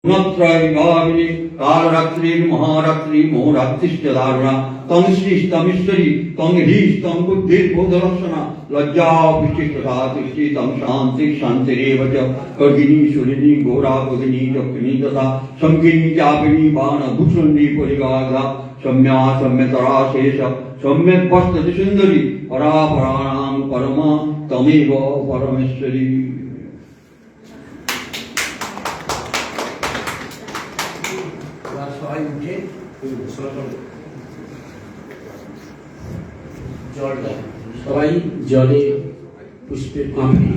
गुणत्रयविभाविनी कालरात्रिर्महारात्रि मोहरात्रिश्च दारुणा तं श्रीस्तमीश्वरी तं ह्रीस्तं बुद्धिर्बोधलक्षणा लज्जा विशिष्टता तुष्टि तं शान्ति शान्तिरेव च कर्गिनी शूलिनी घोरा भगिनी चक्रिणी तथा शङ्किनी चापिनी बाणभूषुण्डी परिगाघा सम्या सम्यतरा शेष सम्यक् पश्यति सुन्दरी परापराणां परमा तमेव परमेश्वरी। সবাই জলে পুষ্পের কাঁপি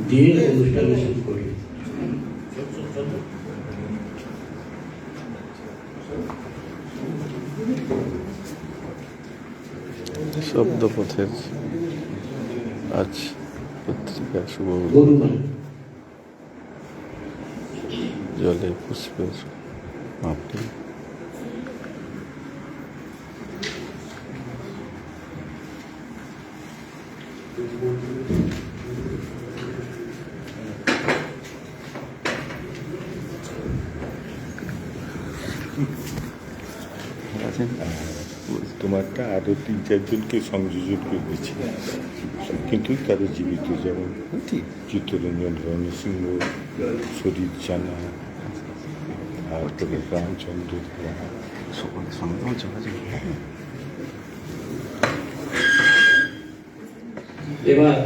দিয়ে অনুষ্ঠানে শুরু করি। শব্দপথের আজ পত্রিকা শুভ জলে পুষ্পের মাপি তোমারটা আরো ৩-৪ জনকে সংযোজন করে দিচ্ছি, কিন্তু তারা জীবিত, যেমন চিত্তরঞ্জন রণসিংহ, শরীর জানা, তারপরে রামচন্দ্র। এবার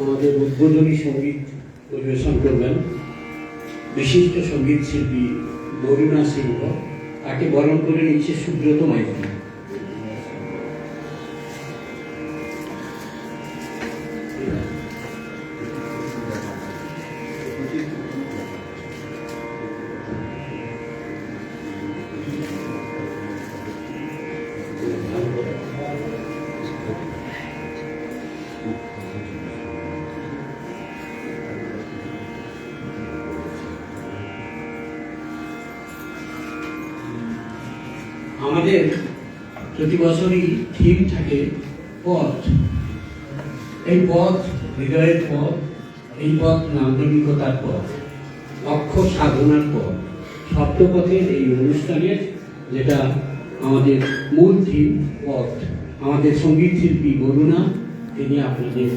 আমাদের উদ্বোধনী সঙ্গীত পরিবেশন করবেন বিশিষ্ট সঙ্গীত শিল্পী বরুণা সিংহ। তাকে বরণ করে নিচ্ছে সুব্রত মাইতি। আমাদের প্রতি বছরই থিম থাকে পথ। এই পথ হৃদয়ের পথ, এই পথ নান্দনিকতার পথ, অক্ষর সাধনার পথ, সপ্তপথের এই অনুষ্ঠানের যেটা আমাদের মূল থিম পথ। আমাদের সঙ্গীত শিল্পী বরুণা তিনি আপনাদের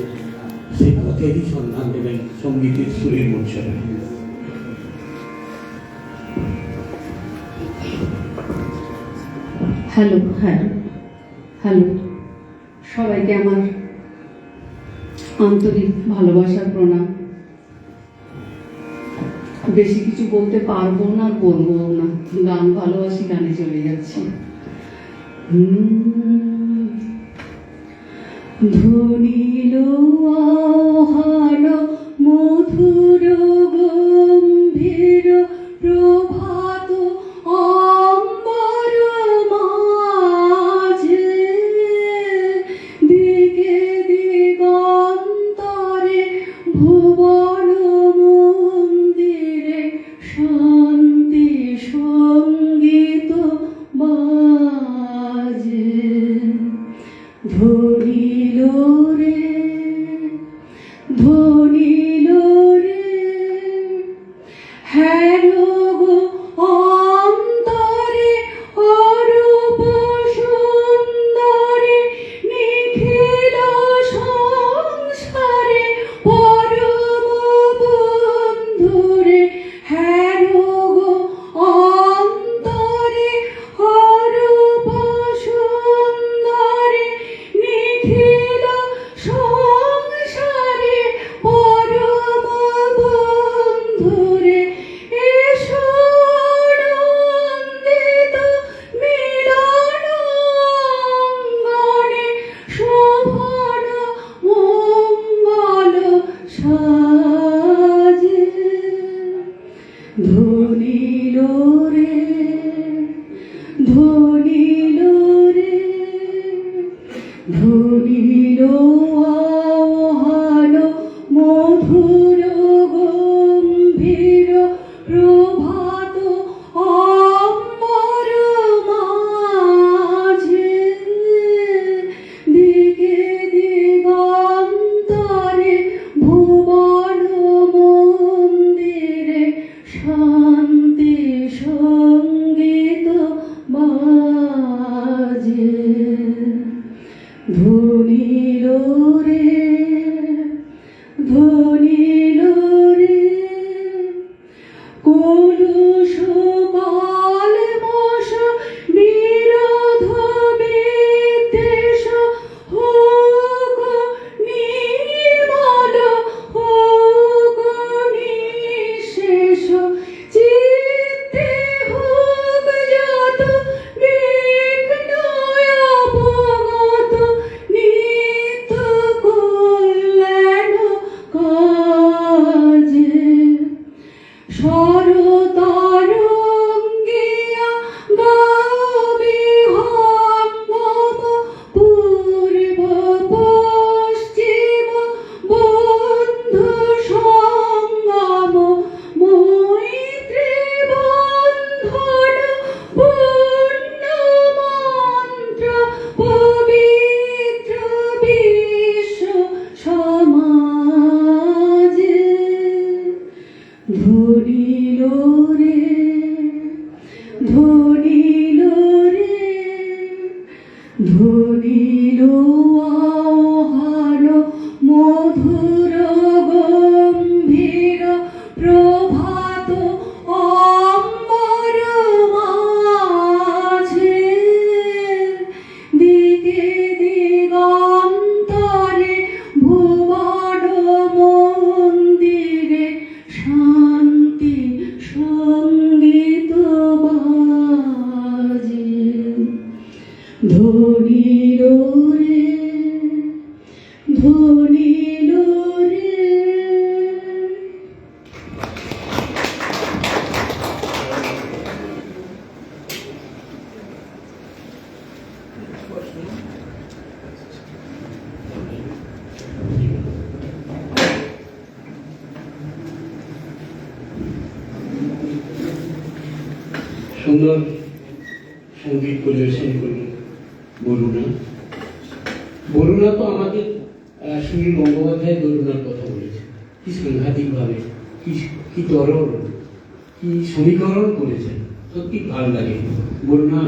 সেই পথেরই সন্ধান দেবেন সঙ্গীতের সুরের মূর্ছনা। হ্যালো হ্যালো সবাইকে আমার আন্তরিক ভালোবাসার প্রণাম। বেশি কিছু বলতে পারবো না, বলবো না, গান ভালোবাসি, গানে চলে যাচ্ছি। ধ্বনিল আহ্বান মধুর গম্ভীর প্রভাত ভুবন মন্দিরে শান্তি সঙ্গীত বাজে। ধরিল রে ধরিল রে হ্যালো গো অন্তরে অরূপ সুন্দরে নিখিল সংসারে পরম বন্ধুরে। হ্যালো গো অন্তরে অরূপ সুন্দরে নিখিল সংসারে পরম বন্ধুরে। এসো নন্দিত মিলনাঙ্গনে শোভন মঙ্গল সাজে। ধনিল রে ধনিল রে ধনিল আহ্বান মধুর গম্ভীর প্রভাত অম্বর মাঝে। দিকে দিগন্তরে ভুবন ধরিল রে ধরিল রে ধরিল আহ্বান মধুর গম্ভীর প্রভাত অম্বর মাঝে দিকে দিগন্তরে ভুবন মন্দিরে শান্তি সঙ্গীত বাজে ধরিল রে ধরিল রে। সুন্দর সঙ্গীত পরিবেশন করল বরুণা। বরুণা তো আমাদের সুনীল গঙ্গোপাধ্যায় বরুণার কথা বলেছে, কি সাংঘাতিকভাবে, কি তরল, কি সমীকরণ করেছেন, সত্যি ভালো লাগে। বরুণা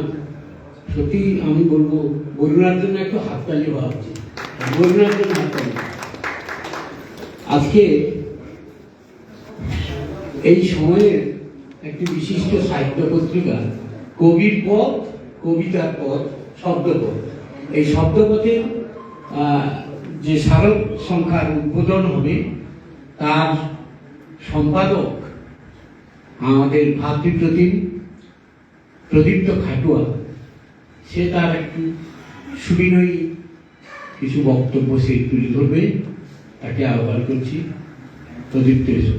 সত্যি আমি বলবো বরুণার জন্য একটু হাততালি ভাবছি, বরুণার জন্য হাততালি। আজকে এই সময়ের একটি বিশিষ্ট সাহিত্য পত্রিকা কবির পথ, কবিতার পথ, শব্দপথ, এই শব্দপথের যে স্মারক সংখ্যার উদ্বোধন হবে তার সম্পাদক আমাদের ভাতৃপ্রতিম প্রদীপ্ত খাটুয়া, সে তার একটু সুবিনয়ী কিছু বক্তব্য সে তুলে ধরবে, তাকে আহ্বান করছি। প্রদীপ্ত এসো।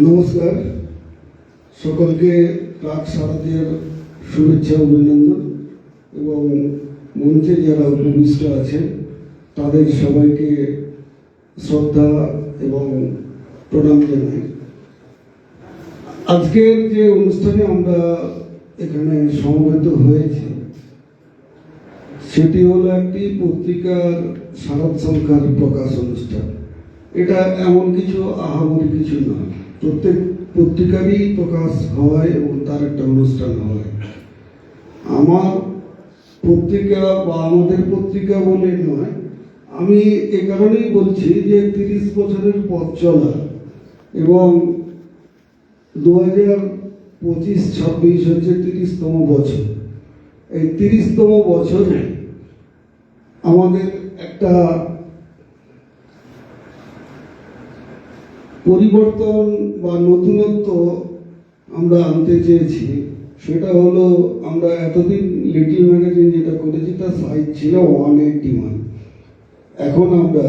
নমস্কার, সকলকে প্রাক শারদীয়ার শুভেচ্ছা অভিনন্দন এবং মঞ্চে যারা উপবিষ্ট আছেন তাদের সবাইকে শ্রদ্ধা এবং প্রণাম জানাই। আজকের যে অনুষ্ঠানে আমরা এখানে সমবেত হয়েছি সেটি হলো একটি পত্রিকার শারদ সংখ্যার প্রকাশ অনুষ্ঠান। এটা এমন কিছু আহামরি কিছু নয়, প্রত্যেক পত্রিকারই প্রকাশ হয় এবং তার একটা অনুষ্ঠান হয়। আমার পত্রিকা বা আমাদের পত্রিকা বলে নয়, আমি এ কারণেই বলছি যে 30 বছরের পথ চলা এবং 2025-26 হচ্ছে 30তম বছর। এই 30তম বছরে আমাদের একটা পরিবর্তন বা নতুনত্ব আমরা আনতে চেয়েছি। সেটা হলো আমরা এতদিন লিটল ম্যাগাজিন যেটা করেছি তার সাইজ ছিল 181, এখন আমরা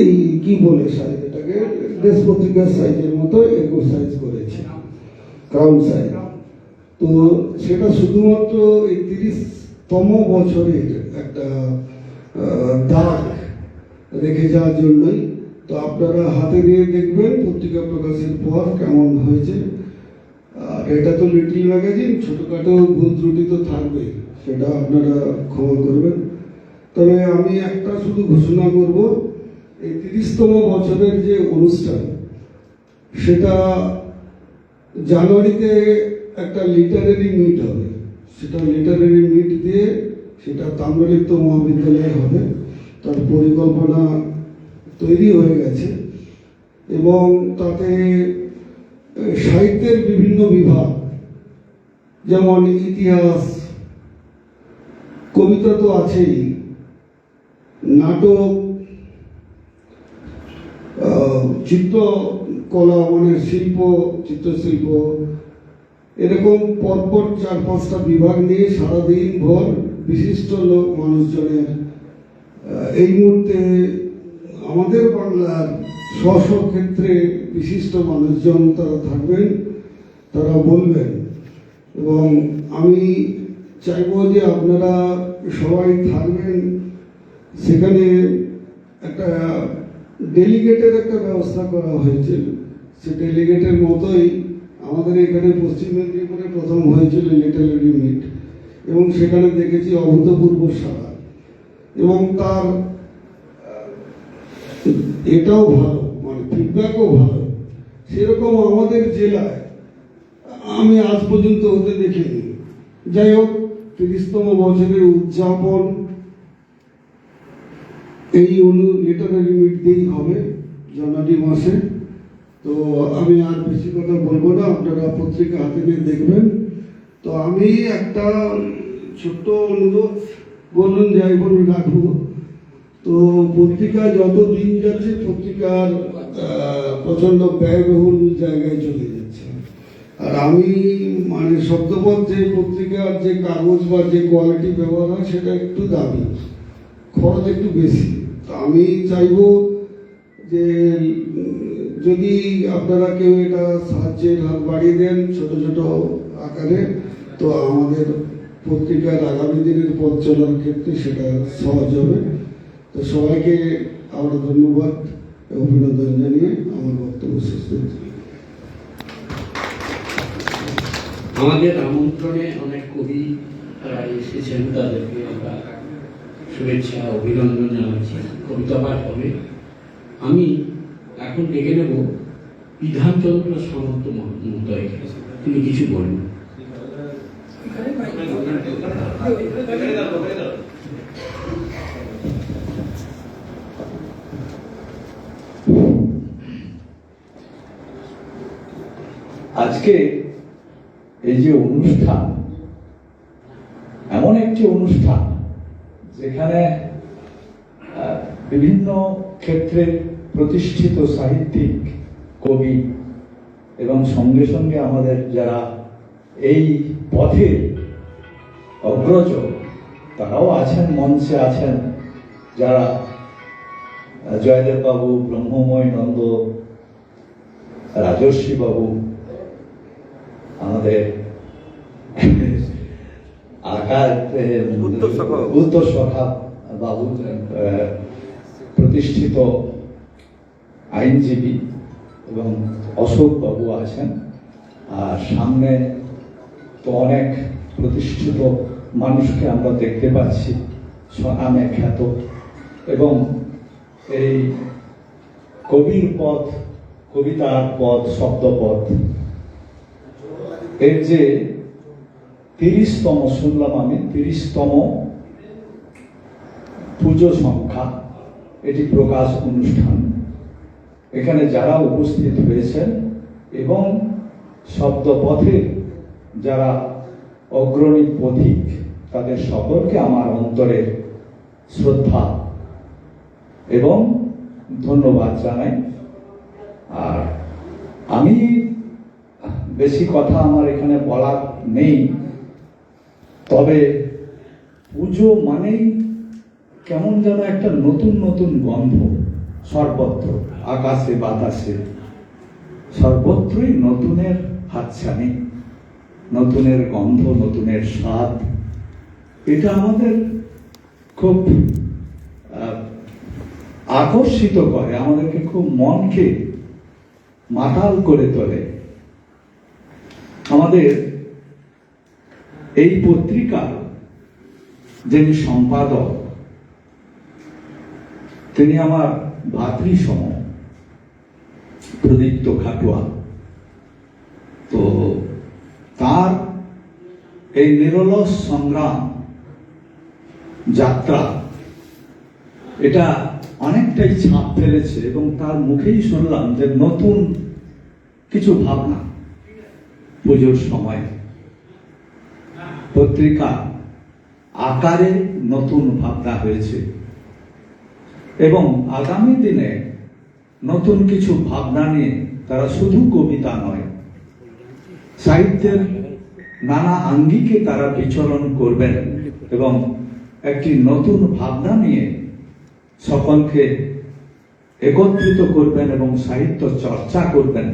এই কি বলে সাইজ, এটাকে দেশ পত্রিকার সাইজের মতো 21 সাইজ করেছি, ক্রাউন সাইজ। তো সেটা শুধুমাত্র এই 30তম বছরের একটা দাগ রেখে যাওয়ার জন্যই। তো আপনারা হাতে নিয়ে দেখবেন পত্রিকা প্রকাশের পর কেমন হয়েছে। আর এটা তো লিটল ম্যাগাজিন, ছোটখাটো ভুল ত্রুটি তো থাকবে, সেটা আপনারা ক্ষমা করবেন। তবে আমি একটা শুধু ঘোষণা করব, এই 30তম বছরের যে অনুষ্ঠান সেটা জানুয়ারিতে একটা লিটারেরি মিট হবে। সেটা লিটারেরি মিট দিয়ে সেটা তাম্রলিপ্ত মহাবিদ্যালয়ে হবে, তার পরিকল্পনা তৈরি হয়ে গেছে এবং তাতে সাহিত্যের বিভিন্ন বিভাগ যেমন ইতিহাস, কবিতা তো আছেই, নাটক, চিত্রকলা মানে শিল্প, চিত্রশিল্প, এরকম পরপর 4-5টা বিভাগ নিয়ে সারাদিন ভর বিশিষ্ট লোক মানুষজনের এই মুহূর্তে আমাদের বাংলার স্ব ক্ষেত্রে বিশিষ্ট মানুষজন তারা থাকবেন, তারা বলবেন। এবং আমি চাইব যে আপনারা সবাই থাকবেন। সেখানে একটা ডেলিগেটের একটা ব্যবস্থা করা হয়েছে। সে ডেলিগেটের মতোই আমাদের এখানে পশ্চিম মেদিনীপুরে প্রথম হয়েছিল লিটারেরি মিট এবং সেখানে দেখেছি অভূতপূর্ব সাড়া এবং তার এটাও ভালো, মানে ফিডব্যাকও ভালো। সেরকম আমাদের জেলায় আমি আজ পর্যন্ত হতে দেখিনি। যাই হোক, 30তম বছরের উদযাপন এই লিটারারি মিট দিয়েই হবে জানুয়ারি মাসে। তো আমি আর বেশি কথা বলবো না, আপনারা পত্রিকা হাতে নিয়ে দেখবেন। তো আমি একটা ছোট্ট অনুরোধ, বলুন যাই বলুন রাখবো। তো পত্রিকা যত দিন যাচ্ছে পত্রিকার প্রচন্ড ব্যয়বহুল জায়গায় চলে যাচ্ছে। আর আমি মানে শব্দপথ যে পত্রিকার যে কাগজ বা যে কোয়ালিটি ব্যবহার হয় সেটা একটু দামি, খরচ একটু বেশি। তো আমি চাইবো যে যদি আপনারা কেউ এটা সাহায্যের হাত বাড়িয়ে দেন ছোট ছোট আকারে, তো আমাদের পত্রিকার আগামী দিনের পথ চলার ক্ষেত্রে সেটা সহজ হবে। তো সবাইকে আমরা ধন্যবাদ অভিনন্দন জানিয়ে আমার বক্তব্য শেষ করছি। আমাদের আমন্ত্রণে অনেক কবি এসেছেন, তাদেরকে আমরা শুভেচ্ছা অভিনন্দন জানাচ্ছি। কবিতা পাঠ হবে। আমি এখন ডেকে নেব বিধানচন্দ্র সামন্ত মহোদয়কে, তিনি কিছু বলবেন। আজকে এই যে অনুষ্ঠান, এমন একটি অনুষ্ঠান যেখানে বিভিন্ন ক্ষেত্রে প্রতিষ্ঠিত সাহিত্যিক, কবি এবং সঙ্গে সঙ্গে আমাদের যারা এই পথের অগ্রজ তারাও আছেন, মঞ্চে আছেন, যারা জয়দেব বাবু, ব্রহ্মময় নন্দ, রাজর্ষি বাবু, আমাদের উত্তর সখা বাবু, প্রতিষ্ঠিত আইনজীবী, এবং অশোক বাবু আছেন। আর সামনে তো অনেক প্রতিষ্ঠিত মানুষকে আমরা দেখতে পাচ্ছি, স্বনামে খ্যাত। এবং এই কবির পথ, কবিতার পথ, শব্দপথ, এর যে 30তম শুনলাম আমি, 30তম পুজো সংখ্যা, এটি প্রকাশ অনুষ্ঠান। এখানে যারা উপস্থিত হয়েছেন এবং শব্দপথের যারা অগ্রণী পথিক, তাদের সকলকে আমার অন্তরের শ্রদ্ধা এবং ধন্যবাদ জানাই। আর আমি বেশি কথা আমার এখানে বলার নেই, তবে পুজো মানেই কেমন যেন একটা নতুন নতুন গন্ধ সর্বত্র, আকাশে বাতাসে সর্বত্রই নতুনের হাতছানি, নতুনের গন্ধ, নতুনের স্বাদ। এটা আমাদের খুব আকর্ষিত করে, আমাদেরকে খুব মনকে মাতাল করে তোলে। আমাদের এই পত্রিকা যিনি সম্পাদক, তিনি আমার ভাতৃসম প্রদীপ্ত খাটুয়া। তো তার এই নিরলস সংগ্রাম যাত্রা, এটা অনেকটাই ছাপ ফেলেছে। এবং তার মুখেই শুনলাম যে নতুন কিছু ভাবনা পুজোর সময় পত্রিকা আকারে নতুন ভাবনা হয়েছে, এবং আগামী দিনে নতুন কিছু ভাবনা নিয়ে তারা শুধু কবিতা নয়, সাহিত্যের নানা আঙ্গিকে তারা বিচরণ করবেন এবং একটি নতুন ভাবনা নিয়ে সকলকে একত্রিত করবেন এবং সাহিত্য চর্চা করবেন।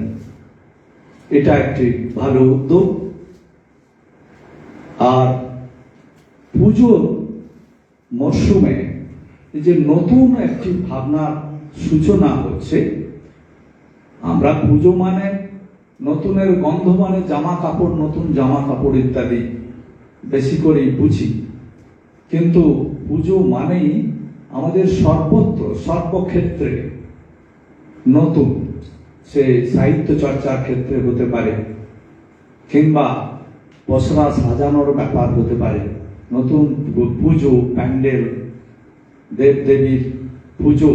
এটা একটি ভালো উদ্যোগ। আর পুজোর মরশুমে যে নতুন একটি ভাবনার সূচনা হচ্ছে, আমরা পুজো মানে নতুনের গন্ধ মানে জামা কাপড়, নতুন জামা কাপড় ইত্যাদি বেশি করেই বুঝি। কিন্তু পুজো মানেই আমাদের সর্বত্র, সর্বক্ষেত্রে নতুন, সে সাহিত্য চর্চার ক্ষেত্রে হতে পারে, কিংবা পসরা সাজানোর ব্যাপার হতে পারে, নতুন পুজো, প্যান্ডেল, দেবদেবীর পুজো,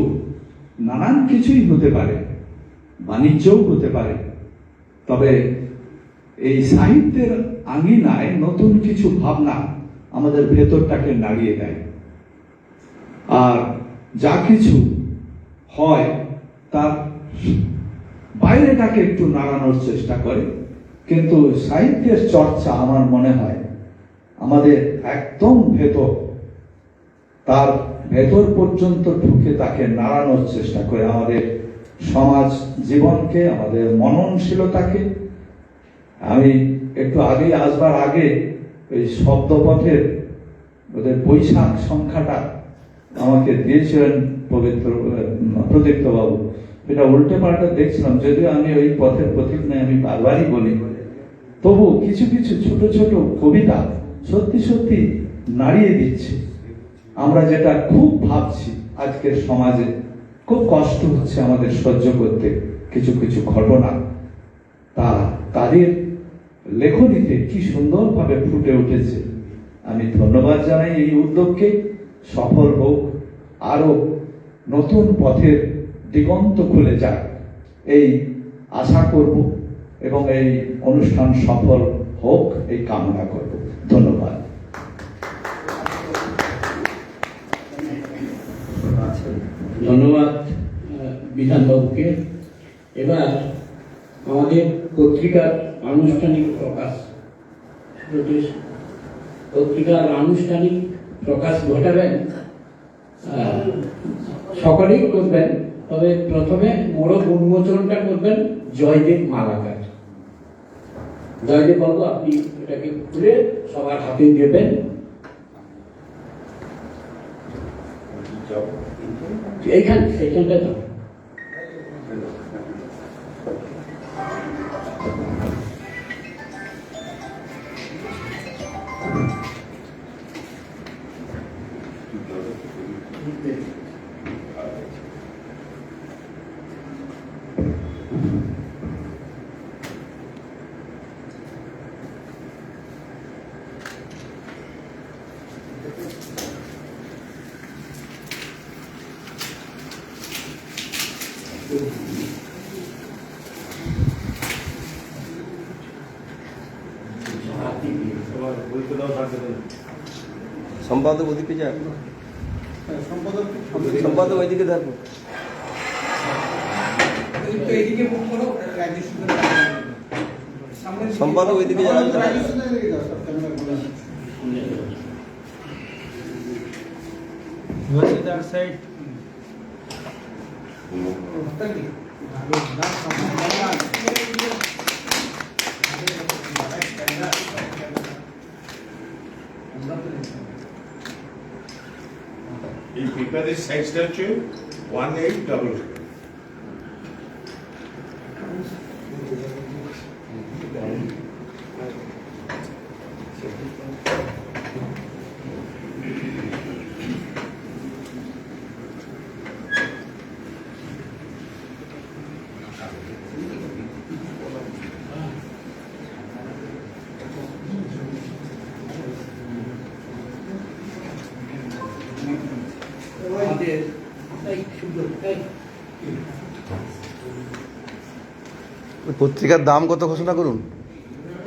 নানান কিছুই হতে পারে, বাণিজ্যও হতে পারে। তবে এই সাহিত্যের আঙিনায় নতুন কিছু ভাবনা আমাদের ভেতরটাকে নাড়িয়ে দেয়, আর যা কিছু হয় তার বাইরেটাকে একটু নাড়ানোর চেষ্টা করে। কিন্তু সাহিত্যের চর্চা আমার মনে হয় আমাদের একদম ভেতর, তার ভেতর পর্যন্ত ঢুকে তাকে নাড়ানোর চেষ্টা করে, আমাদের সমাজ জীবনকে, আমাদের মননশীলতাকে। আমি একটু আগে আসবার আগে ওই শব্দপথের ওদের বৈশাখ সংখ্যাটা আমাকে দিয়েছিলেন প্রদীপ্ত বাবু, এটা উল্টে পাল্টে দেখছিলাম, যদিও আমি ওই পথের পথিক নয়, আমি বারবারই বলি, তবু কিছু কিছু ছোট ছোট কবিতা সত্যি সত্যি নাড়িয়ে দিচ্ছে। আমরা যেটা খুব ভাবছি আজকের সমাজে, খুব কষ্ট হচ্ছে আমাদের সহ্য করতে কিছু কিছু ঘটনা, তা তাদের লেখনীতে কি সুন্দরভাবে ফুটে উঠেছে। আমি ধন্যবাদ জানাই এই উদ্যোগকে, সফল হোক, আরো নতুন পথের দিগন্ত খুলে যাক এই আশা করব, এবং এই অনুষ্ঠান সফল হোক এই কামনা করব। ধন্যবাদ। ধন্যবাদ বিধানবাবুকে। এবার আমাদের পত্রিকার আনুষ্ঠানিক প্রকাশ, পত্রিকার আনুষ্ঠানিক প্রকাশ ঘটাবেন, সকলেই করবেন, তবে প্রথমে মোড়ক উন্মোচনটা করবেন জয়দেব মালাকার। জয়দেব বাবু, আপনি এটাকে খুলে সবার হাতে দেবেন। এইখানটা যাও। সম্পাদক ওদিকে যাক, সম্পাদক ওইদিকে থাকবো। সম্পাদক ওইদিকে যাক। এই পেপারের সাইজটা হচ্ছে 1800। পত্রিকার দাম কত ঘোষণা করুন?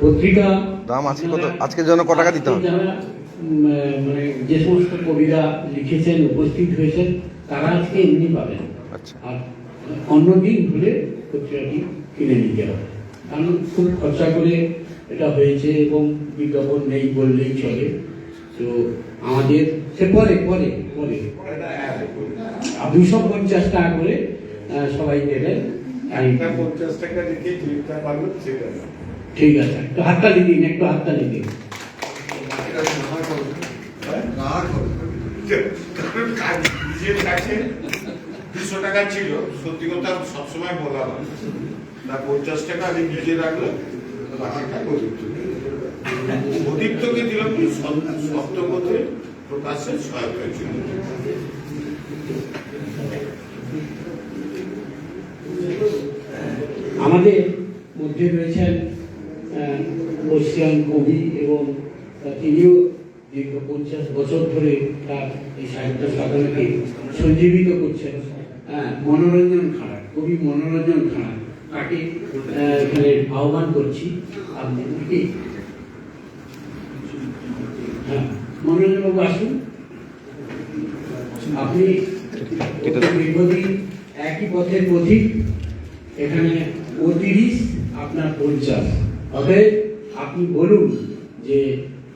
পত্রিকা দাম আজকে কত, আজকের জন্য ক টাকা দিতে হবে? মানে যে সমস্ত কবিরা লিখেছেন, উপস্থিত হয়েছেন, তারা আজকে এমনি পাবেন। আচ্ছা। আর অন্যদিন হলে পত্রিকাটি কিনে নিতে হবে, কারণ খুব খরচা করে এটা হয়েছে এবং বিজ্ঞাপন নেই বললেই চলে। তো আমাদের সে পরে পরে পরে 250 টাকা করে সবাই দেবেন। 50 টাকা রেখে যেটা পারবেন সেটা। ঠিক আছে, একটু হাততালি দিন, একটু হাততালি দিন। নিজের কাছে 200 টাকা ছিল, সত্যি কথা সবসময় বলা হয় না, 50 টাকা আমি নিজে রাখলাম, বাকিটা প্রদীপ্তকে দিলাম কি সপ্তপথে প্রকাশে সহায়ক হয়েছিল। আমাদের মধ্যে রয়েছেন বর্ষিয়ান কবি এবং তিনিও দীর্ঘ 50 বছর ধরে তার এই সাহিত্য সাধনাকে সঞ্জীবিত করছেন। মনোরঞ্জন খাঁড়া, কবি মনোরঞ্জন খাঁড়া, তাকে এখানে আহ্বান করছি। আপনি কি মনোরঞ্জন বাবু আসুন। আপনি দীর্ঘদিন একই পথের পথিক, এখানে 30 আপনার 50, অতএব আপনি বলুন যে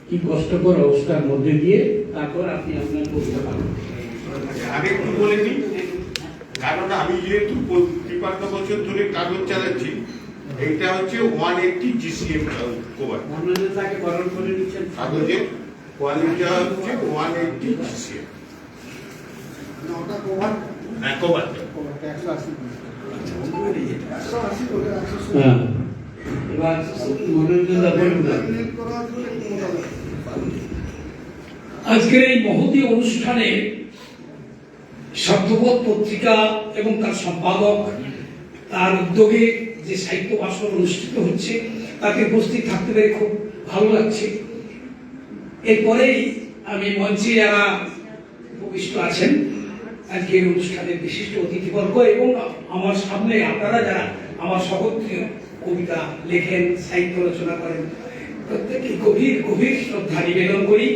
কি কষ্টকর অবস্থার মধ্যে দিয়ে তারপর আপনি আপনার কবিতা পাবেন। আগে একটু বলে নিই, কারণ আমি যেহেতু 53 বছর ধরে কাগজ চালাচ্ছি, এইটা হচ্ছে 180 GCM কভার। মনোরঞ্জনটাকে বরণ করে নিচ্ছেন। কাগজের কোয়ালিটি হচ্ছে 180 GCM। হ্যাঁ, কভার। এবার মনোরঞ্জনটা বলুন। আজকের এই মহতী অনুষ্ঠানে শব্দবোধ পত্রিকা এবং তার সম্পাদক তার উদ্যোগে যে সাহিত্য ভাষণ অনুষ্ঠিত হচ্ছে তাতে উপস্থিত থাকতে পেরে খুব ভালো লাগছে। এরপরেই আমি মঞ্চে যারা উপবিষ্ট আছেন আজকের অনুষ্ঠানের বিশিষ্ট অতিথিবর্গ এবং আমার সামনে আপনারা যারা আমার সহোদরীয় কবিতা লেখেন, সাহিত্য রচনা করেন, প্রত্যেকে গভীর গভীর শ্রদ্ধা নিবেদন করি।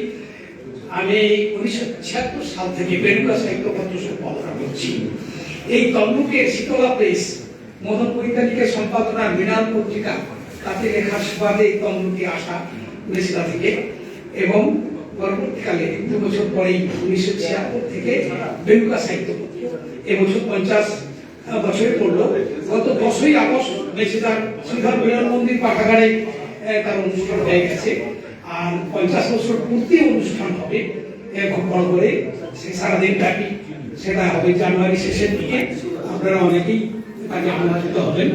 আমি 1976 সাল থেকে বেলুকা সাহিত্য পত্র সম্পাদনা করছি। এই তমলুকের শীতলা প্রেস মদন বৈজ্ঞানিকের সম্পাদনা মৃণাল পত্রিকা, তাতে লেখার সুবাদে এই তমলুকে আসা উড়িষ্যা থেকে, এবং পরবর্তীকালে 2 বছর পরেই 1976 থেকে বেলুকা সাহিত্য পত্র। এবছর 50 বছরে পড়ল। গত 10ই আগস্ট মেছেদার শ্রীধর মিলন মন্দির পাঠাগারে তার অনুষ্ঠান হয়ে গেছে, আর 50 বছর পূর্তি অনুষ্ঠান হবে খুব বড় করে, সারাদিন ব্যাপী। সেটা হবে জানুয়ারি শেষের দিকে। আপনারা অনেকেই তাকে আমন্ত্রিত হবেন।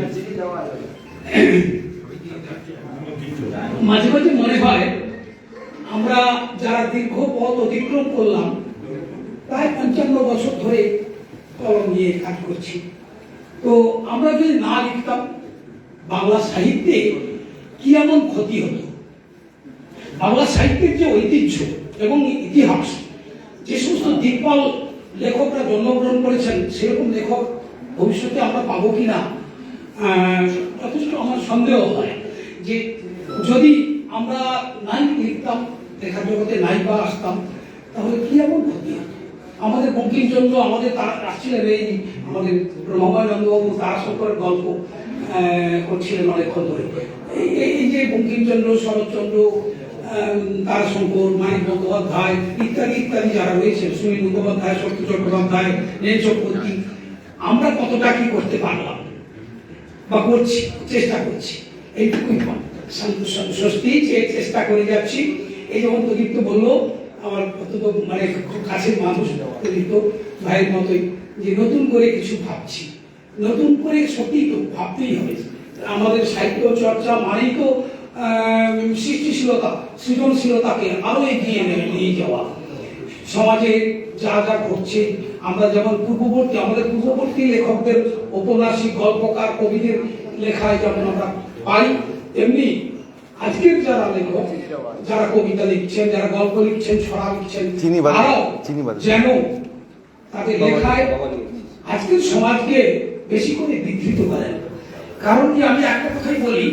মাঝে মাঝে মনে হয় আমরা যারা দীর্ঘ পথ অতিক্রম করলাম, প্রায় 55 বছর ধরে কলম নিয়ে কাজ করছি, তো আমরা যদি না লিখতাম বাংলা সাহিত্যে কি এমন ক্ষতি হতো? বাংলা সাহিত্যের যে ঐতিহ্য এবং ইতিহাস, যে সমস্ত দিকপাল লেখকরা জন্মগ্রহণ করেছেন, সেরকম লেখক ভবিষ্যতে আমরা পাবো কিনা যথেষ্ট আমার সন্দেহ হয়। যে যদি আমরা নাই লিখতাম, লেখার জগতে নাই বা আসতাম, তাহলে কি এমন ক্ষতি হতো? আমাদের বঙ্কিমচন্দ্র, আমাদের তারা আসছিলেন, এই আমাদের ব্রহ্মানন্দবাবু তারাশঙ্করের গল্প করছিলেন অনেকক্ষণ ধরে। এই যে বঙ্কিমচন্দ্র, শরৎচন্দ্র, তারাশঙ্কর, মানিক বন্দ্যোপাধ্যায় ইত্যাদি ইত্যাদি যারা রয়েছেন, সুনীল মুখোপাধ্যায়, সত্য চট্টোপাধ্যায়, নীল চক্রবর্তী, আমরা কতটা কি করতে পারলাম বা করছি, চেষ্টা করছি, এইটুকুই স্বস্তি যে চেষ্টা করে যাচ্ছি। এই যেমন প্রদীপ্ত বললো, আমার অত্যন্ত মানে খুব কাছের মানুষ, প্রদীপ্ত ভাইয়ের মতোই, যে নতুন করে কিছু ভাবছি, নতুন করে সত্যি তো ভাবতেই হবে। আমাদের সাহিত্য চর্চা মানেই তো সৃষ্টিশীলতা, সৃজনশীলতাকে আরো এগিয়ে নিয়ে যাওয়া। সমাজে যা যা ঘটছে, আমরা যেমন আমাদের পূর্ববর্তী লেখকদের, ঔপন্যাসিক, গল্পকার, কবিদের লেখায় যেমন আমরা পাই, তেমনি আজকের যারা লেখক, যারা কবিতা লিখছেন, যারা গল্প লিখছেন, ছড়া লিখছেন, যেন তাদের লেখায় আজকের সমাজকে বেশি করে বিধৃত করেন। কারণ কি, আমি একটা কথাই বলি,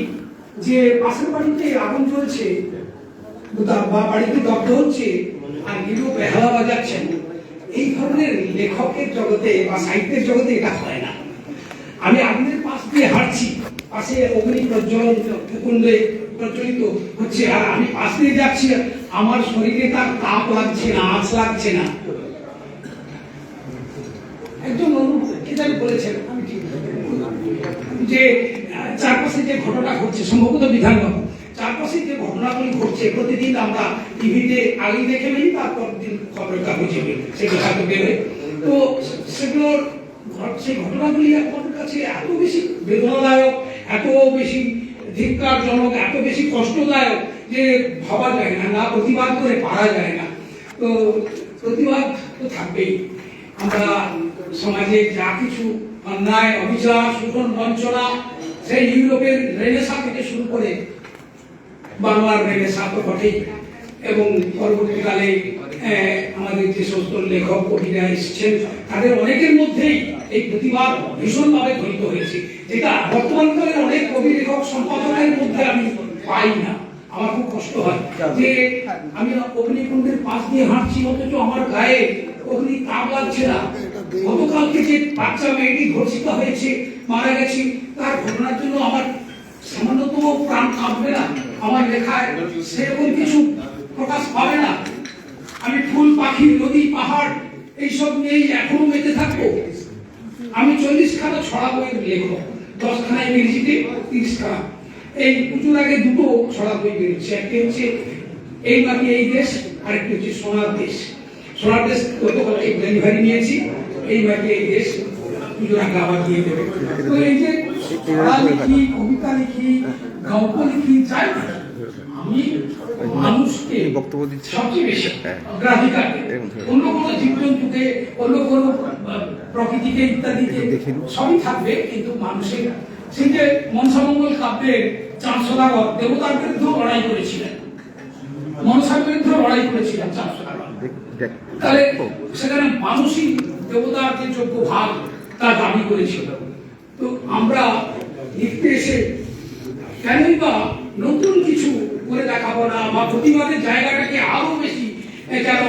যে পাশের বাড়িতে আগুন জ্বলছে বা বাড়িতে দগ্ধ হচ্ছে আর গিরু বেহালা বাজাচ্ছেন, এই ধরনের লেখকের জগতে বা সাহিত্যের জগতে এটা হয় না। আমি আগুনের পাশ দিয়ে হাঁটছি, পাশে অগ্নি প্রজ্বলন কুণ্ডে প্রচলিত হচ্ছে, আর আমি পাশ দিয়ে যাচ্ছি, আমার শরীরে তার তাপ লাগছে না, আঁচ লাগছে না। একজন বলেছেন, আমি ঠিক যে চারপাশে যে ঘটনা ঘটছে, সম্ভবত বিধানবাবু, চারপাশে যে ঘটনাগুলি ঘটছে প্রতিদিন আমরা টিভিতে আগে দেখে নিই, তারপর দিন খবরের কাগজে সেগুলো হয়তো বেরোয়, তো সেগুলোর সেই ঘটনাগুলি আমাদের কাছে এত বেশি বেদনাদায়ক, এত বেশি ধিক্কারজনক, এত বেশি কষ্টদায়ক যে ভাবা যায় না, না প্রতিবাদ করে পারা যায় না। তো প্রতিবাদ তো থাকবেই। আমরা সমাজে যা কিছু অন্যায়, অবিচার, শোষণ, বঞ্চনা, সেই ইউরোপের রেনেসা থেকে শুরু করে বাংলার রেনেসা তো বটেই, এবং পরবর্তীকালে আমাদের যে সমস্ত লেখক কবিরা এসেছেন তাদের অনেকের মধ্যেই এই প্রতিবাদ ভীষণভাবে ধ্বনিত হয়েছে, যেটা বর্তমানকালে অনেক কবি লেখক সম্পাদকের মধ্যে আমি পাই না। আমার খুব কষ্ট হয় যে আমি অগ্নিকুণ্ডের পাশ দিয়ে হাঁটছি, অথচ আমার গায়ে অগ্নি তাপ লাগছে না। গতকালকে যে বাচ্চা মেয়েটি ধর্ষিত হয়েছে, মারা গেছে, তার ঘটনার জন্য আমার সামান্যতম প্রাণ কাঁপবে না? আমার লেখায় সেরকম কিছু প্রকাশ পাবে না? আমি ফুল, পাখি, নদী, পাহাড় এইসব নিয়েই এখনো মেতে থাকবো? আমি 40খানা ছড়া বইয়ের লেখক, 10খানা ইংরেজিতে, 30খানা। এই পুজোর আগে দুটো ছড়া বই বেরিয়েছে, একটা হচ্ছে এই মাটি এই দেশ, আরেকটি হচ্ছে সোনার দেশ। সোনার দেশ গতকালকে ডেলিভারি নিয়েছি, এই মাটি এই দেশ পুজোর আগে আবার দিয়ে দেবে। তো এই যে ছড়া লিখি, কবিতা লিখি, গল্প লিখি, যাই না, আমি মানুষকে সবচেয়ে বেশি অগ্রাধিকার দেব। অন্য কোনো জীবজন্তুকে, অন্য কোনো প্রকৃতিকে ইত্যাদিকে সবই থাকবে, কিন্তু মানুষের সেই যে মনসামঙ্গল কাব্যের চাঁদ সদাগর দেবতার বিরুদ্ধে লড়াই করেছিলেন, মনসার বিরুদ্ধে লড়াই করেছিলেন চাঁদ সদাগর, তাহলে সেখানে মানুষই দেবতার যে যোগ্য ভাগ তা দাবি করেছিল। তো আমরা লিখতে এসে কেনই বা নতুন কিছু করে দেখাবো না, বা প্রতিবাদের জায়গাটাকে আরো বেশি কেন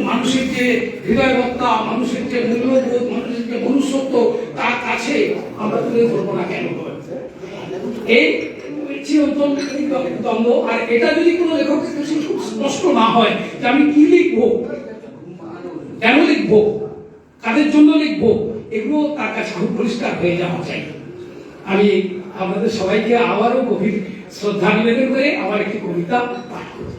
মানুষের যে হৃদয়বত্তা, মানুষের যে মূল্যবোধ, মানুষের যে মনুষ্যত্ব তার কাছে আমরা তুলে ধরবো না কেন? এই দ্বন্দ্ব। আর এটা যদি কোনো লেখকের কাছে খুব স্পষ্ট না হয় যে আমি কি লিখবো, কেন লিখবো, কাদের জন্য লিখবো, এগুলো তার কাছে খুব পরিষ্কার হয়ে যাওয়া চাই। আমি আপনাদের সবাইকে আবারও গভীর শ্রদ্ধা নিবেদন করে আমার একটি কবিতা পাঠ করব।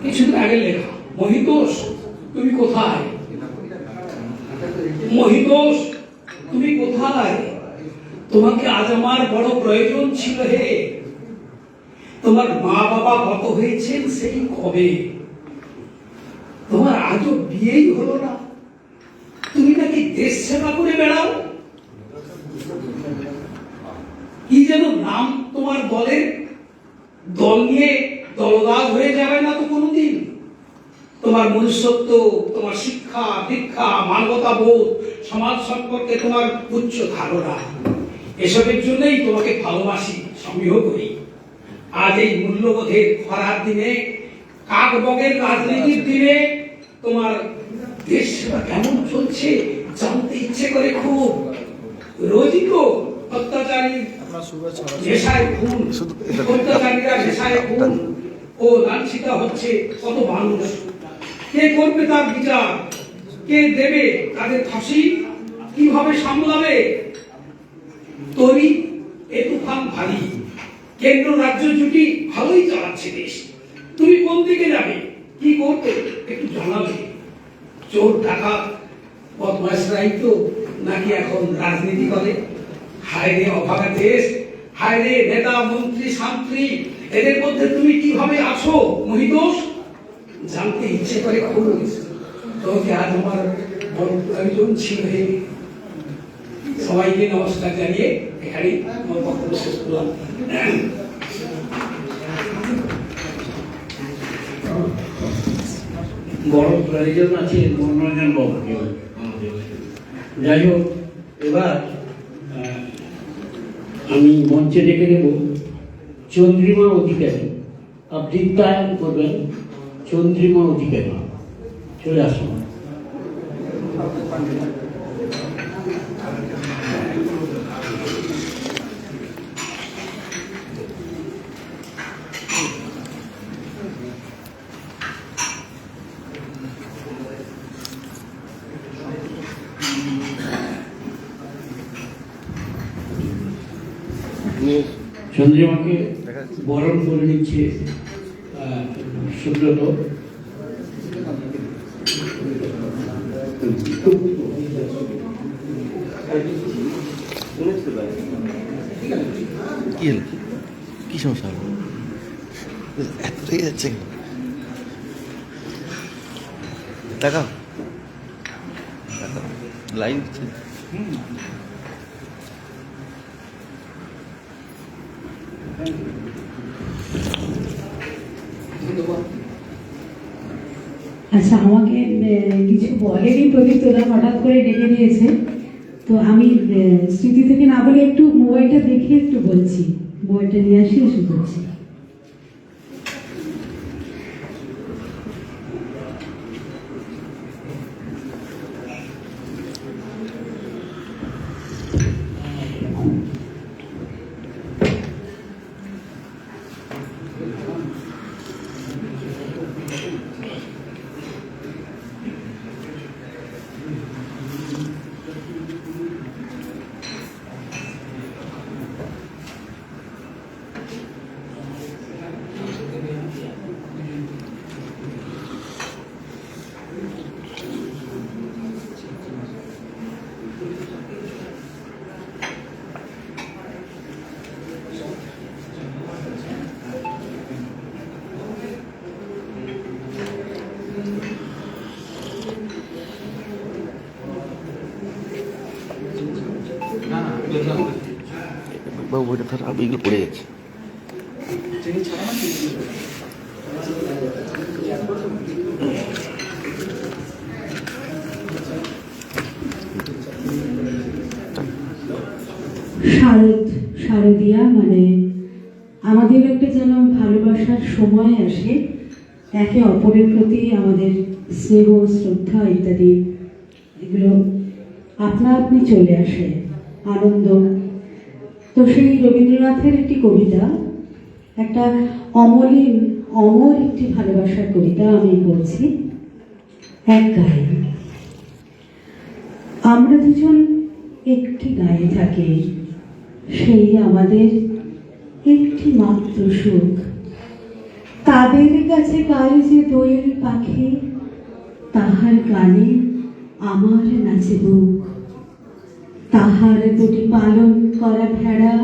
কিছুদিন আগে লেখা, মহিতোষ তুমি কোথায়, মহিতোষ তুমি কোথায়, তোমাকে আজ আমার বড় প্রয়োজন ছিল হে, তোমার মা বাবা কত হয়েছেন সেই কবে, তোমার আজও বিয়েই হলো না, তুমি নাকি দেশ সেবা করে বেড়াও, কি যেন নাম তোমার দলের, দল নিয়ে দলদাস হয়ে যাবে না তো কোনোদিন? তোমার মনুষ্যত্ব, তোমার শিক্ষা দীক্ষা, মানবতা বোধ, সমাজ সম্পর্কে তোমার উচ্চ ধারণা, এসবের জন্যই তোমাকে ভালোবাসি, সমীহ করি। আজ এই মূল্যবোধের খরার দিনে, কাকবগের রাজনীতির দিনে তোমার দেশ সেবা কেমন চলছে জানতে ইচ্ছে করে খুব। রোজই তো অত্যাচারী নেশায় খুন, অত্যাচারীরা নেশায় খুন ও লাঞ্ছিত হচ্ছে কত মানুষ। কে করবে তার বিচার, কে দেবে তাদের ফাঁসি, কিভাবে সামলাবে? তরি এ তুফান ভারী, কেন্দ্র রাজ্য জুটি ভালোই চালাচ্ছে দেশ, তুমি কোন দিকে যাবে, কি করবে একটু জানাবে? চোর ডাকাত বদমাশরাই তো নাকি এখন রাজনীতি করে? হায় রে অভাগা দেশ, হায় রে নেতা মন্ত্রী শান্ত্রী, এদের মধ্যে তুমি কিভাবে আছো মহিতোষ? জানতে ইচ্ছে করে খুব। তোমাকে আজ আমার বড় প্রয়োজন ছিল হে। সবাইকে নমস্কার জানিয়ে এখানে আমার বক্তব্য শেষ করলাম। বড় প্রয়োজন আছে মনোরঞ্জন বাবুকে আমাদের। যাই হোক, এবার আমি মঞ্চে ডেকে নেব চন্দ্রিমা অধিকারী, আবৃত্তায়ন করবেন চন্দ্রিমা অধিকারী। চলে আসুন। চন্দ্রিমাকে বরণ করে নিচ্ছে সুব্রত। কি হলো কি সমস্যা হলো এত রেগে যাচ্ছে কেন? তাকাও লাইন আচ্ছা, আমাকে কিছু বলেনি প্রদীপ, তোরা হঠাৎ করে ডেকে দিয়েছে, তো আমি স্মৃতি থেকে না বলে একটু মোবাইলটা দেখে একটু বলছি, মোবাইলটা নিয়ে আসি এসে বলছি। বাবু বইটা ধর এইগুলো পড়ে যাচ্ছে। শারদিয়া মানে আমাদের একটা যেন ভালোবাসার সময় আসে, একে অপরের প্রতি আমাদের স্নেহ শ্রদ্ধা ইত্যাদি এগুলো আপনা আপনি চলে আসে, আনন্দ। তো সেই রবীন্দ্রনাথের একটি কবিতা, একটা অমলিন অমর একটি ভালোবাসার কবিতা আমি বলছি, এক গায়ে। আমরা দুজন একটি গায়ে থাকি, সেই আমাদের একটি মাত্র সুখ। তাদের কাছে গায়ে যে দোয়েল পাখি, তাহার গানে আমার নাচে বুক। তাহার দুটি পালন করা ভেড়া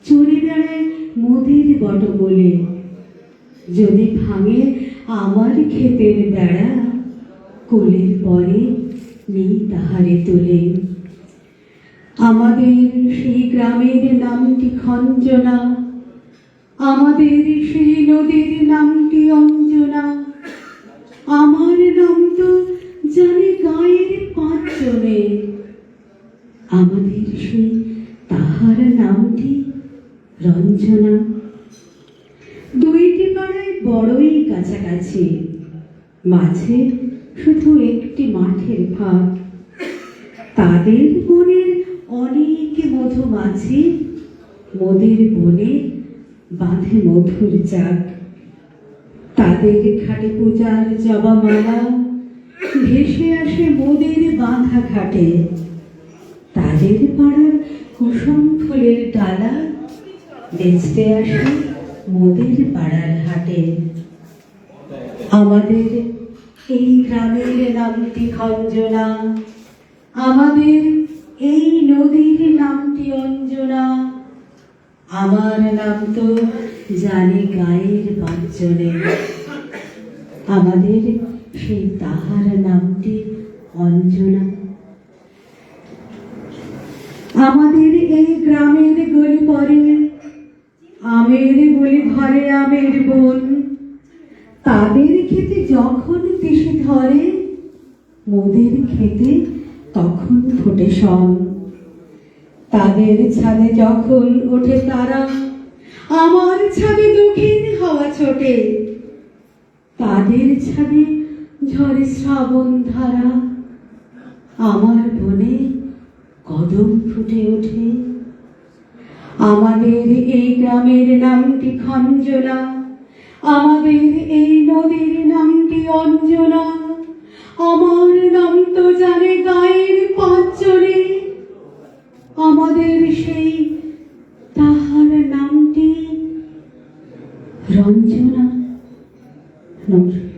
চড়ে বেড়ায় মোদের বট বলে। যদি ভাঙে আমার ক্ষেতের বেড়া, কোলের পরে নেই তাহারে তোলে। আমাদের সেই গ্রামের নামটি খঞ্জনা, আমাদের সেই নদীর নামটি অঞ্জনা। আমার নাম তো জানে গায়ের পাঁচজনে, আমাদের সেই তাহার নামটি রঞ্জনা। দুইটি পাড়ায় বড়ই কাছাকাছি, মাঝে শুধু একটি মাঠের ফাঁক। তাদের বনের অনেক মধুমাছি, মোদের বনে বাঁধে মধুর চাক। তাদের ঘাটে পূজার জবামালা ভেসে আসে মোদের বাঁধা ঘাটে। তাদের পাড়ার কুসুম ফুলের ডালা বেচতে আসে মোদের পাড়ার হাটে। আমাদের এই গ্রামের নামটি খঞ্জনা, আমাদের এই নদীর নামটি অঞ্জনা। আমার নাম তো জানে গায়ের পাঁচজনে, আমাদের সেই তাহার নামটি অঞ্জনা। আমাদের এই গ্রামের গলি পরে আমের গলি ধরে আমের বন। তাদের খেতে যখন তিসি ধরে, মোদের খেতে তখন ফোটে শন। তাদের ছাদে যখন ওঠে তারা, আমার ছাদে দক্ষিণ হাওয়া ছোটে। তাদের ছাদে ঝরে শ্রাবণ ধারা, আমার বনে কদম ফুটে ওঠে। আমাদের এই গ্রামের নামটি খঞ্জনা, আমাদের এই নদীর নামটি অঞ্জনা। আমার নাম তো জানে গায়ের পাঁচজনে, আমাদের সেই তাহার নামটি রঞ্জনা। নমস্কার।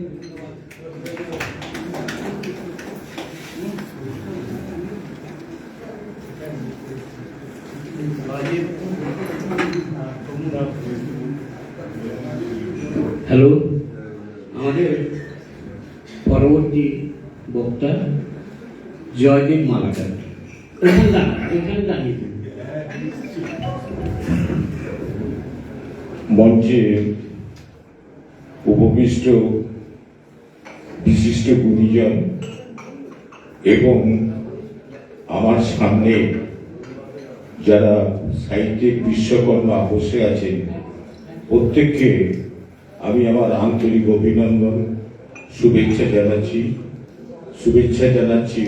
হ্যালো, আমাদের পরবর্তী বক্তা জয়দীপ মালাকার। এখানে দাঁড়িয়ে মঞ্চে উপবিষ্ট বিশিষ্ট গুণীজন এবং আমার সামনে যারা সাহিত্যিক বিশ্বকর্মা বসে আছেন, প্রত্যেককে আমি আমার আন্তরিক অভিনন্দন শুভেচ্ছা জানাচ্ছি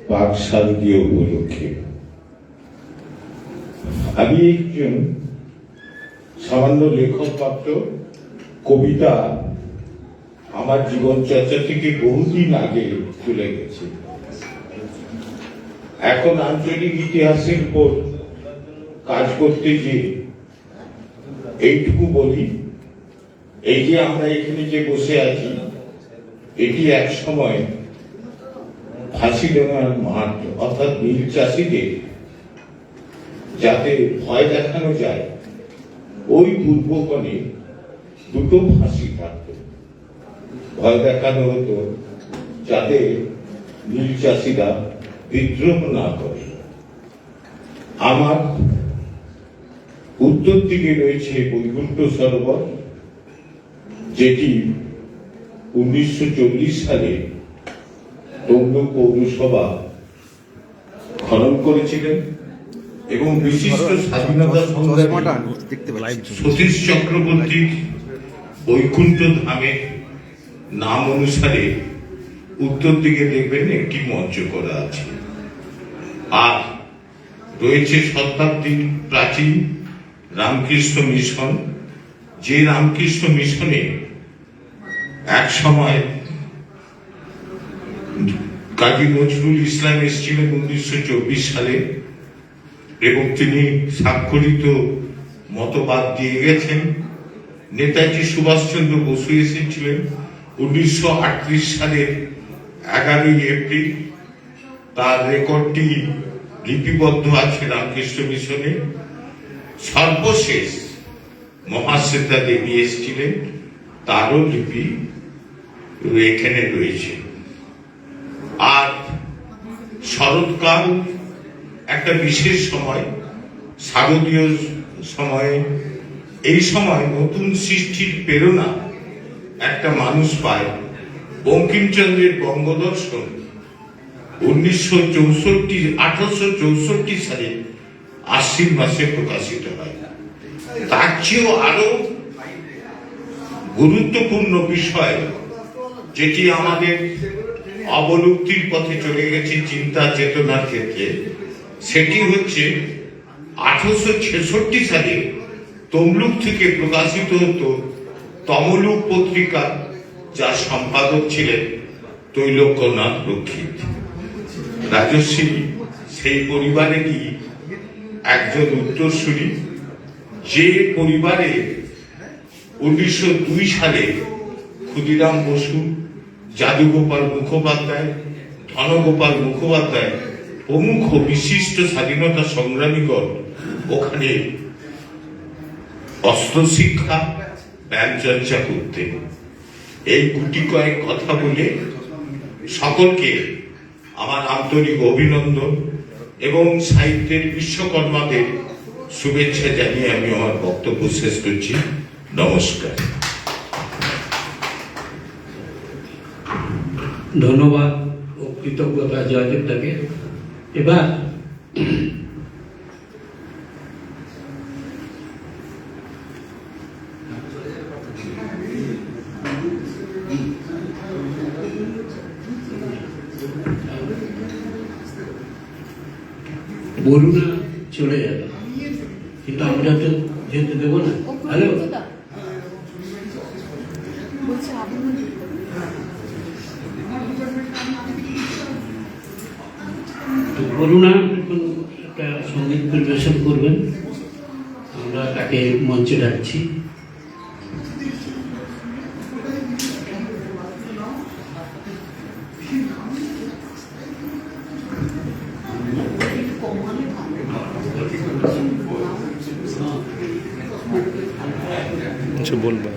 পাক শারদীয় উপলক্ষে। আমি একজন সামান্য লেখক মাত্র। কবিতা আমার জীবন চর্চা থেকে বহুদিন আগে চলে গেছে। এখন আঞ্চলিক ইতিহাসের উপর কাজ করতে গিয়ে এইটুকু বলি, এই যে আমরা এখানে যে বসে আছি, এটি এক সময় ফাঁসিডাঙ্গার মাঠ, অর্থাৎ নীল চাষীদের যাতে ভয় দেখানো যায়, ওই পূর্বকণে দুটো ফাঁসি থাকত। ভয় দেখানো হতো যাতে নীল চাষীরা বিদ্রোহ না করে। আমার উত্তর দিকে রয়েছে বৈকুণ্ঠ সরোবর, যেটি 1940 সালে তমলুক পৌরসভা খনন করেছিলেন এবং বিশিষ্ট স্বাধীনতা সংগ্রামী সতীশ চক্রবর্তীর বৈকুণ্ঠ ধামের নাম অনুসারে উত্তর দিকে দেখবেন একটি মঞ্চ করা আছে। আর রয়েছে শতাব্দীর প্রাচীন রামকৃষ্ণ মিশন, যে রামকৃষ্ণ মিশনে এক সময় কাজী নজরুল ইসলাম এসেছিলেন 1924 সালে এবং তিনি স্বাক্ষরিত মতবাদ দিয়ে গেছেন। নেতাজি সুভাষচন্দ্র বসু এসেছিলেন 1938 সালের 11 এপ্রিল। তার রেকর্ডটি লিপিবদ্ধ আছে রামকৃষ্ণ মিশনে। সর্বশেষ মহাশ্বেতা দেবী এসেছিলেন, তারও লিপি এখানে রয়েছে। আর শরৎকাল একটা বিশেষ সময়, শারদীয় সময়ে, এই সময় নতুন সৃষ্টির প্রেরণা একটা মানুষ পায়। বঙ্কিমচন্দ্রের বঙ্গদর্শন 1864 সালে আশ্বিন মাসে প্রকাশিত হয়। তার চেয়েও আরো গুরুত্বপূর্ণ বিষয়, যেটি আমাদের অবলুপ্তির পথে চলে গেছে চিন্তা চেতনার ক্ষেত্রে, সেটি হচ্ছে 1866 সালে তমলুক থেকে প্রকাশিত হতো তমলুক পত্রিকা, যার সম্পাদক ছিলেন তৈলক্যনাথ রক্ষিত। রাজশ্রী সেই পরিবারেরই একজন উত্তরসূরি, যে পরিবারে 1902 সালে ক্ষুদিরাম বসু, যাদুগোপাল মুখোপাধ্যায়, ধনগোপাল মুখোপাধ্যায় প্রমুখ বিশিষ্ট স্বাধীনতা সংগ্রামীগণ ওখানে অস্ত্র শিক্ষা, ব্যায়াম চর্চা করতেন। এই গুটি কয়েক কথা বলে সকলকে আমার আন্তরিক অভিনন্দন এবং সাহিত্যের বিশ্বকর্মাদের শুভেচ্ছা জানিয়ে আমি আমার বক্তব্য শেষ করছি। নমস্কার। ধন্যবাদ ও কৃতজ্ঞতা জয়দেবদাকে। এবার বরুণা চলে যাবে, কিন্তু আমরা তো যেতে দেবো না। হ্যালো, বরুণা এখন একটা সঙ্গীত পরিবেশন করবেন, আমরা তাকে মঞ্চে ডাকছি। কিছু বলবে?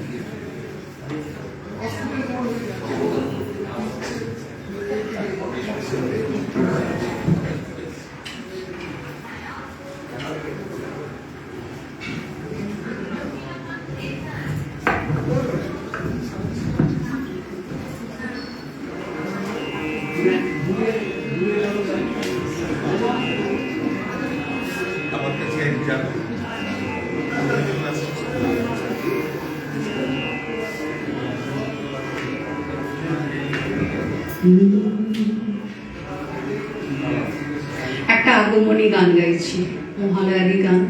একটা আগমনী গান গাইছি, মহালয়ারি গান।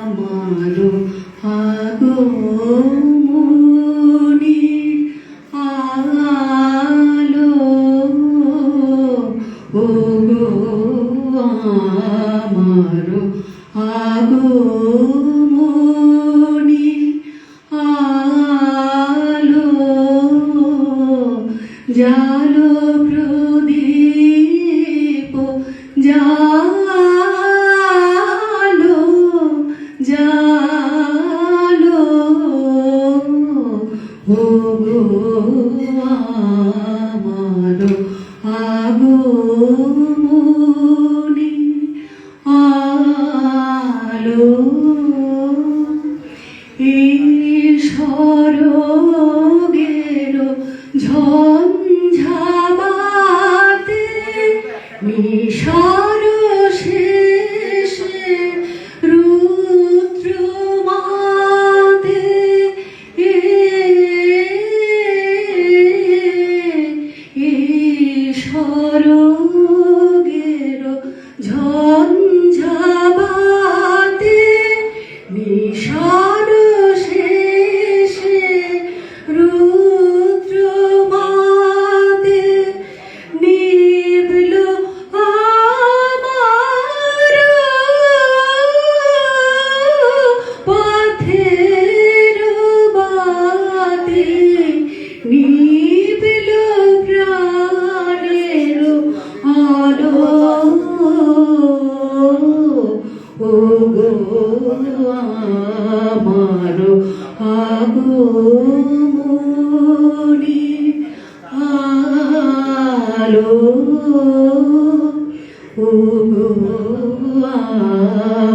আমারো আগমনী আলো, ও গো আমারো আগমনী আলো, জালো প্রদীপ জালো, জালো, ও গো আমারো আগমনী আলো। ঈশ্বরের ঝঞ্ঝাবাতে নিশার শেষে রুদ্রমাতে, ঈশ্বরের ঝঞ্ঝাবাতে নিশার শেষে রুদ্রমাতে নিভল আমার পথের বাতি, নিভল প্রাণের আলো, ও গো আমারো আগমনী আলো, ও গো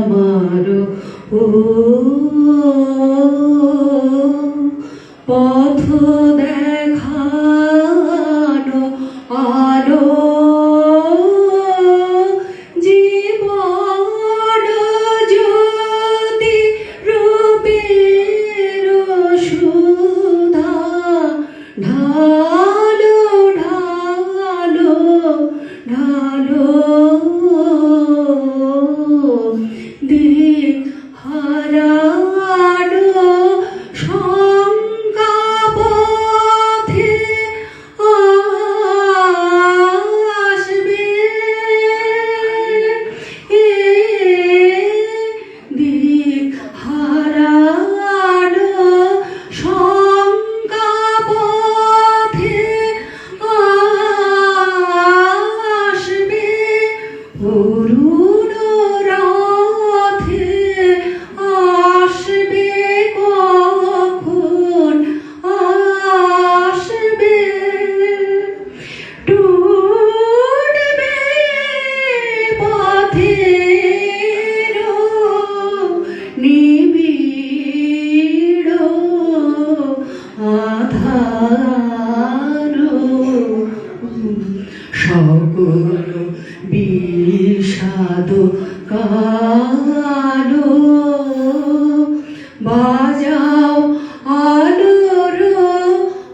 আমারো পথ দেখানো আলো, জীবন জ্যোতি রূপের সুধা ঢালো, ঢালো, ঢালো, দিক হারানো শঙ্কা পথে আসবে, দিক হারানো শঙ্কা পথে আসবে, অরুণ রথে আসবে, কখন আসবে, টুটবে পথের নিবিড় আধার, সকল বিষাদ কালো, বাজাও আলোর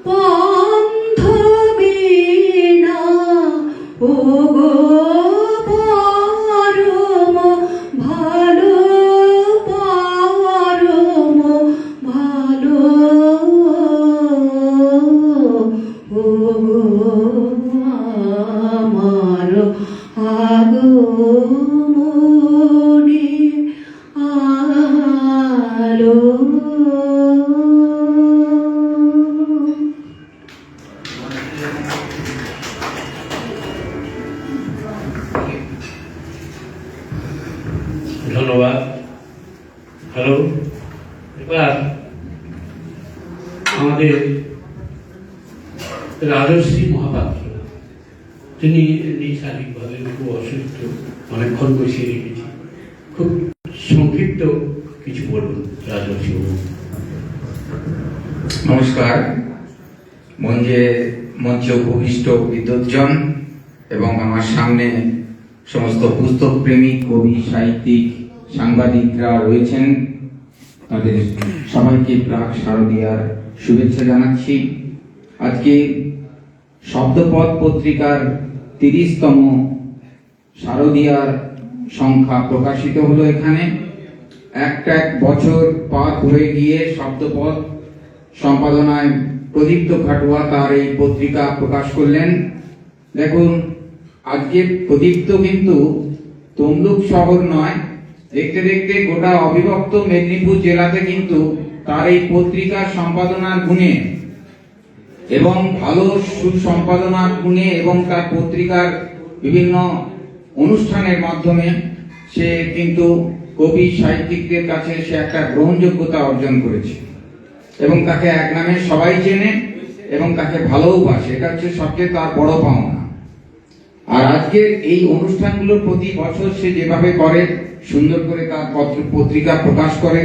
পন্থ বীণা, ও গো পরম ভালো, পরম ভালো, ও গো আমারো আগমনী আলো। আমাদের রাজশ্রী মহাপাত্র, তিনি শারীরিকভাবে খুব অসুস্থ, অনেকক্ষণ বসিয়ে রেখেছি, খুব সংক্ষিপ্ত কিছু বলুন রাজশ্রী বাবু। নমস্কার। মঞ্চে উপবিষ্ট বিদ্বজ্জন এবং আমার সামনে সমস্ত পুস্তক প্রেমী, কবি, সাহিত্যিক, সাংবাদিকরা রয়েছেন, তাদের সবাইকে প্রাক শারদীয়ার শুভেচ্ছা জানাচ্ছি। আজকে শব্দপথ পত্রিকার 30তম শারদীয়ার সংখ্যা প্রকাশিত হলো। এখানে এক বছর পার হয়ে গিয়ে শব্দপথ সম্পাদনায় প্রদীপ্ত খাটুয়া তার এই পত্রিকা প্রকাশ করলেন। দেখুন, আজকে প্রদীপ্ত কিন্তু তমলুক শহর নয়, দেখতে দেখতে গোটা অবিভক্ত মেদিনীপুর জেলাতে কিন্তু তার এই পত্রিকা সম্পাদনার গুণে এবং ভালো সুসম্পাদনার গুণে এবং তার পত্রিকার বিভিন্ন অনুষ্ঠানের মাধ্যমে সে কিন্তু কবি সাহিত্যিকদের কাছে সে একটা গ্রহণযোগ্যতা অর্জন করেছে এবং তাকে এক নামে সবাই চেনে এবং তাকে ভালোবাসে। এটা হচ্ছে সবচেয়ে তার বড় পাওনা। আর আজকের এই অনুষ্ঠানগুলো প্রতি বছর সে যেভাবে করে, সুন্দর করে তার পত্রিকা প্রকাশ করে,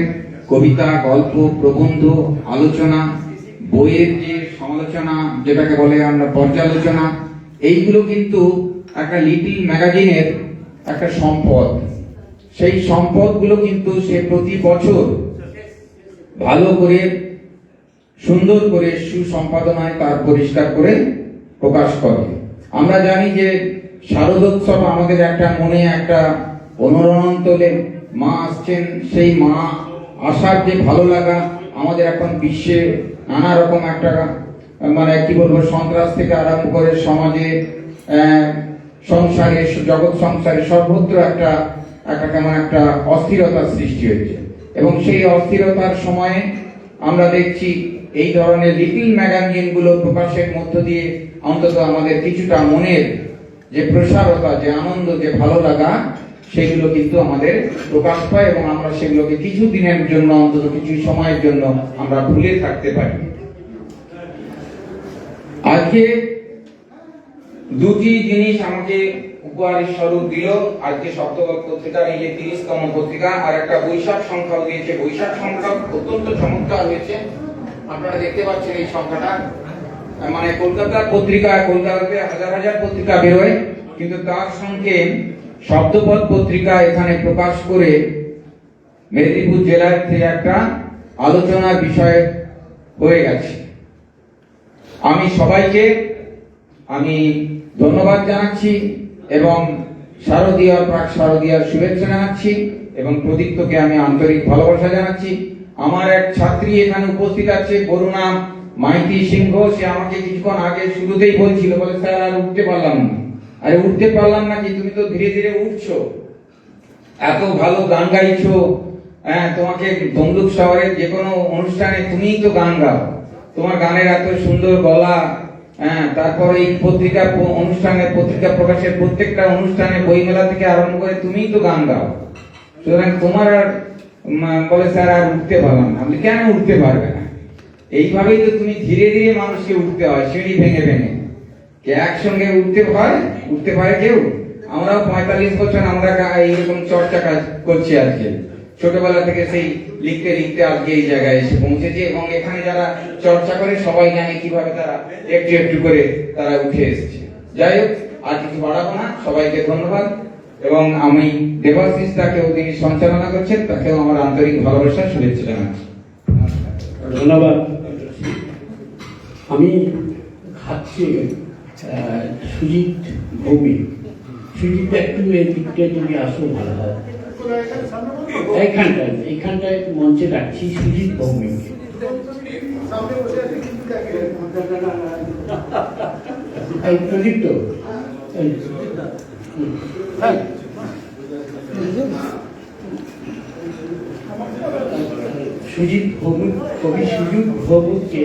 কবিতা, গল্প, প্রবন্ধ, আলোচনা, বইয়ের যে সমালোচনা, যেটাকে বলে আমরা পর্যালোচনা, এইগুলো কিন্তু একটা লিটল ম্যাগাজিনের একটা সম্পদ। সেই সম্পদগুলো কিন্তু সে প্রতি বছর ভালো করে, সুন্দর করে, সুসম্পাদনায় তার পরিষ্কার করে প্রকাশ করে। আমরা জানি যে শারদোৎসব আমাদের একটা মনে একটা অনুরণন তোলে। মা আসছেন, সেই মা আসার যে ভালো লাগা আমাদের এখন বিশ্বে নানা রকম একটা মানে কি বলবো, সন্ত্রাস থেকে আরম্ভ করে সমাজে, সংসারে, জগৎ সংসারে সর্বত্র একটা কেমন একটা অস্থিরতার সৃষ্টি হয়েছে এবং সেই অস্থিরতার সময়ে আমরা দেখছি এই ধরনের লিটল ম্যাগাজিন গুলো প্রকাশের মধ্য দিয়ে অন্তত আমাদের কিছুটা মনের যে প্রসারতা, যে আনন্দ, যে ভালো লাগা, সেগুলো কিন্তু আমাদের প্রকাশ পায় এবং আমরা সেগুলোকে কিছু দিনের জন্য, অন্তত কিছু সময়ের জন্য আমরা ভুলে থাকতে পারি। আজকে দুটি জিনিস আমাকে উপহারের স্বরূপ দিল। আজকে শব্দপথ পত্রিকার এই যে 30তম পত্রিকা, আর একটা বৈশাখ সংখ্যাও দিয়েছে। বৈশাখ সংখ্যা অত্যন্ত চমৎকার হয়েছে, আপনারা দেখতে পাচ্ছেন এই সংখ্যাটা। মানে কলকাতার পত্রিকা, কলকাতাতে হাজার হাজার পত্রিকা বেরোয়, কিন্তু তার সঙ্গে শব্দপথ পত্রিকা এখানে প্রকাশ করে মেদিনীপুর জেলার থেকে একটা আলোচনার বিষয় হয়ে গেছে। আমি সবাইকে ধন্যবাদ জানাচ্ছি এবং শারদীয়ার, প্রাক শারদীয়ার শুভেচ্ছা জানাচ্ছি এবং প্রদীপ্তকে আমি আন্তরিক ভালোবাসা জানাচ্ছি। আমার এক ছাত্রী এখানে উপস্থিত আছে, বরুণা মাইতি সিংহ। সে আমাকে কিছুক্ষণ আগে শুরুতেই বলছিল, বলে স্যার আর উঠতে পারলাম না। আরে উঠতে পারলাম না কি, তুমি তো ধীরে ধীরে উঠছো, এত ভালো গান গাইছো। হ্যাঁ, তোমাকে তমলুক শহরের যে কোনো অনুষ্ঠানে তুমিই তো গান গাও, তোমার গানের এত সুন্দর গলা। হ্যাঁ, তারপরে এই পত্রিকা অনুষ্ঠানে, পত্রিকা প্রকাশের প্রত্যেকটা অনুষ্ঠানে, বইমেলা থেকে আরম্ভ করে তুমিই তো গান গাও, সুতরাং তোমার আর বলে স্যার আর উঠতে পারলাম না। আমি কেন উঠতে পারবে না? এইভাবেই তো তুমি ধীরে ধীরে মানুষকে উঠতে হয়, সিঁড়ি ভেঙে ভেঙে। কে একসঙ্গে উঠতে পারে কেউ? আমরাও 45 বছর আমরা এইরকম চর্চা কাজ করছি। আজকে ছোটবেলা থেকে সেই লিখতে লিখতে আজকে এই জায়গায় এসে পৌঁছেছি এবং এখানে যারা চর্চা করে সবাই জানে কিভাবে তারা একটু একটু করে তারা উঠে এসেছে। যাই হোক, আর কিছু বাড়াবো না, সবাইকে ধন্যবাদ এবং আমি দেবাশিস তাকেও, তিনি সঞ্চালনা করছেন, তাকেও আমার আন্তরিক ভালোবাসা, শুভেচ্ছা জানাচ্ছি। ধন্যবাদ। আমি খাচ্ছি সুজিত ভৌমিক। সুজিত একটু এই দিকটায় যদি আসো ভালো হয়। এইখানটায় মঞ্চে রাখছি সুজিত ভৌমিক। প্রদীপ্ত সুজিত ভৌমিক, কবি সুজিত ভৌমিককে